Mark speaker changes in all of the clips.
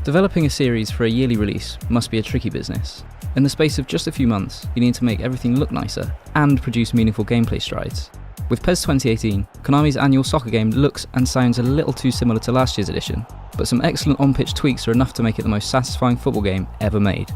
Speaker 1: Developing a series for a yearly release must be a tricky business. In the space of just a few months, you need to make everything look nicer and produce meaningful gameplay strides. With PES 2018, Konami's annual soccer game looks and sounds a little too similar to last year's edition, but some excellent on-pitch tweaks are enough to make it the most satisfying football game ever made.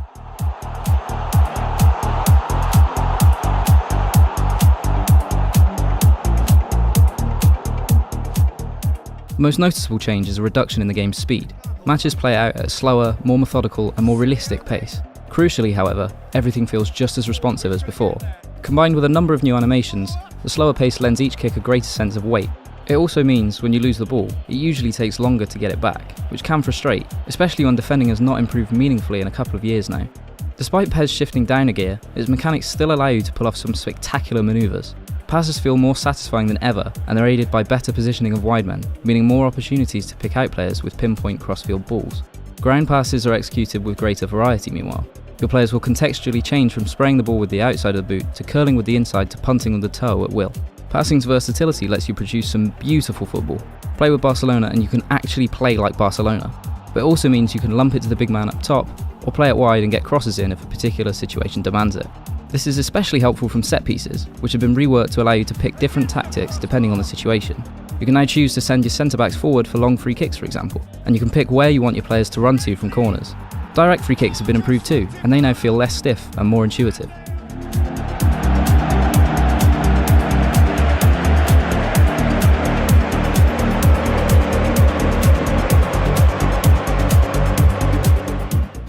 Speaker 1: The most noticeable change is a reduction in the game's speed. Matches play out at a slower, more methodical and more realistic pace. Crucially, however, everything feels just as responsive as before. Combined with a number of new animations, the slower pace lends each kick a greater sense of weight. It also means when you lose the ball, it usually takes longer to get it back, which can frustrate, especially when defending has not improved meaningfully in a couple of years now. Despite PES shifting down a gear, its mechanics still allow you to pull off some spectacular manoeuvres. Passes feel more satisfying than ever, and they're aided by better positioning of wide men, meaning more opportunities to pick out players with pinpoint cross-field balls. Ground passes are executed with greater variety meanwhile. Your players will contextually change from spraying the ball with the outside of the boot to curling with the inside to punting with the toe at will. Passing's versatility lets you produce some beautiful football. Play with Barcelona and you can actually play like Barcelona. But it also means you can lump it to the big man up top, or play it wide and get crosses in if a particular situation demands it. This is especially helpful from set pieces, which have been reworked to allow you to pick different tactics depending on the situation. You can now choose to send your centre-backs forward for long free kicks, for example, and you can pick where you want your players to run to from corners. Direct free kicks have been improved too, and they now feel less stiff and more intuitive.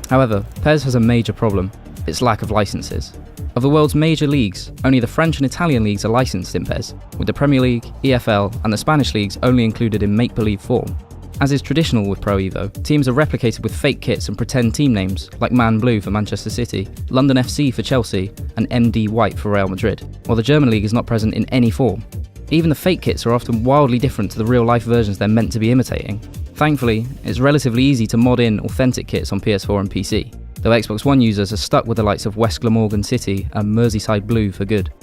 Speaker 1: However, PES has a major problem: its lack of licenses. Of the world's major leagues, only the French and Italian leagues are licensed in PES, with the Premier League, EFL and the Spanish leagues only included in make-believe form. As is traditional with Pro Evo, teams are replicated with fake kits and pretend team names, like Man Blue for Manchester City, London FC for Chelsea and MD White for Real Madrid, while the German league is not present in any form. Even the fake kits are often wildly different to the real-life versions they're meant to be imitating. Thankfully, it's relatively easy to mod in authentic kits on PS4 and PC, though Xbox One users are stuck with the likes of West Glamorgan City and Merseyside Blue for good.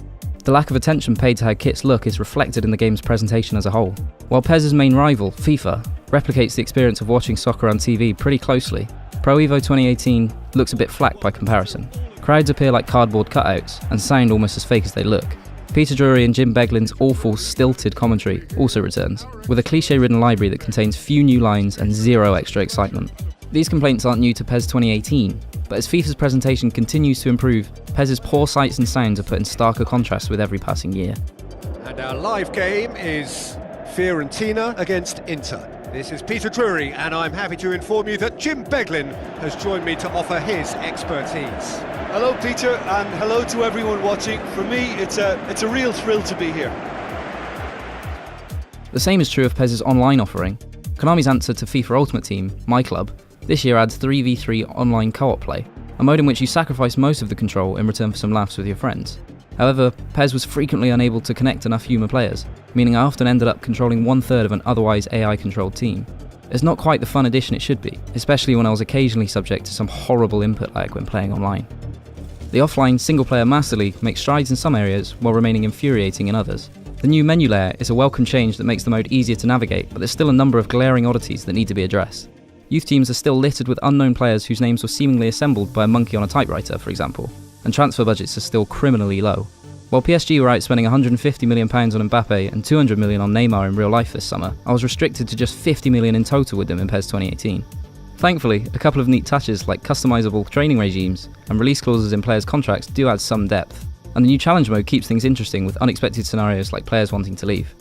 Speaker 1: The lack of attention paid to how kits look is reflected in the game's presentation as a whole. While PES's main rival, FIFA, replicates the experience of watching soccer on TV pretty closely, Pro Evo 2018 looks a bit flat by comparison. Crowds appear like cardboard cutouts and sound almost as fake as they look. Peter Drury and Jim Beglin's awful, stilted commentary also returns, with a cliché-ridden library that contains few new lines and zero extra excitement. These complaints aren't new to PES 2018, but as FIFA's presentation continues to improve, PES's poor sights and sounds are put in starker contrast with every passing year.
Speaker 2: And our live game is Fiorentina against Inter. This is Peter Drury, and I'm happy to inform you that Jim Beglin has joined me to offer his expertise.
Speaker 3: Hello Peter, and hello to everyone watching. For me, it's a real thrill to be here.
Speaker 1: The same is true of PES's online offering. Konami's answer to FIFA Ultimate Team, My Club, this year adds 3v3 online co-op play, a mode in which you sacrifice most of the control in return for some laughs with your friends. However, PES was frequently unable to connect enough human players, meaning I often ended up controlling 1/3 of an otherwise AI-controlled team. It's not quite the fun addition it should be, especially when I was occasionally subject to some horrible input lag when playing online. The offline single-player Master League makes strides in some areas while remaining infuriating in others. The new menu layer is a welcome change that makes the mode easier to navigate, but there's still a number of glaring oddities that need to be addressed. Youth teams are still littered with unknown players whose names were seemingly assembled by a monkey on a typewriter, for example, and transfer budgets are still criminally low. While PSG were out spending £150 million on Mbappe and £200 million on Neymar in real life this summer, I was restricted to just £50 million in total with them in PES 2018. Thankfully, a couple of neat touches like customizable training regimes and release clauses in players' contracts do add some depth, and the new challenge mode keeps things interesting with unexpected scenarios like players wanting to leave.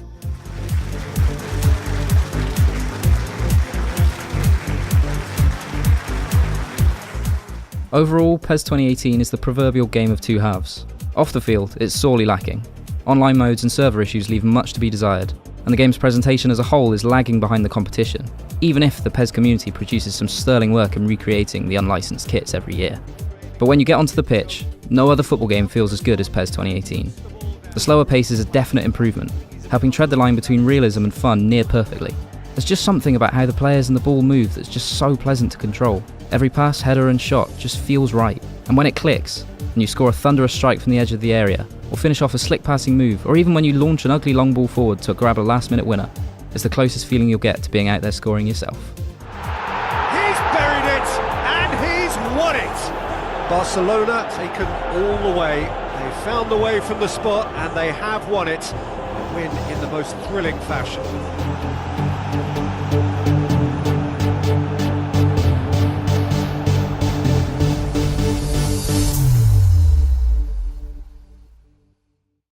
Speaker 1: Overall, PES 2018 is the proverbial game of two halves. Off the field, it's sorely lacking. Online modes and server issues leave much to be desired, and the game's presentation as a whole is lagging behind the competition, even if the PES community produces some sterling work in recreating the unlicensed kits every year. But when you get onto the pitch, no other football game feels as good as PES 2018. The slower pace is a definite improvement, helping tread the line between realism and fun near perfectly. There's just something about how the players and the ball move that's just so pleasant to control. Every pass, header and shot just feels right, and when it clicks, and you score a thunderous strike from the edge of the area, or finish off a slick passing move, or even when you launch an ugly long ball forward to grab a last minute winner, it's the closest feeling you'll get to being out there scoring yourself.
Speaker 2: He's buried it! Barcelona taken all the way. They found the way from the spot and they have won it. A win in the most thrilling fashion.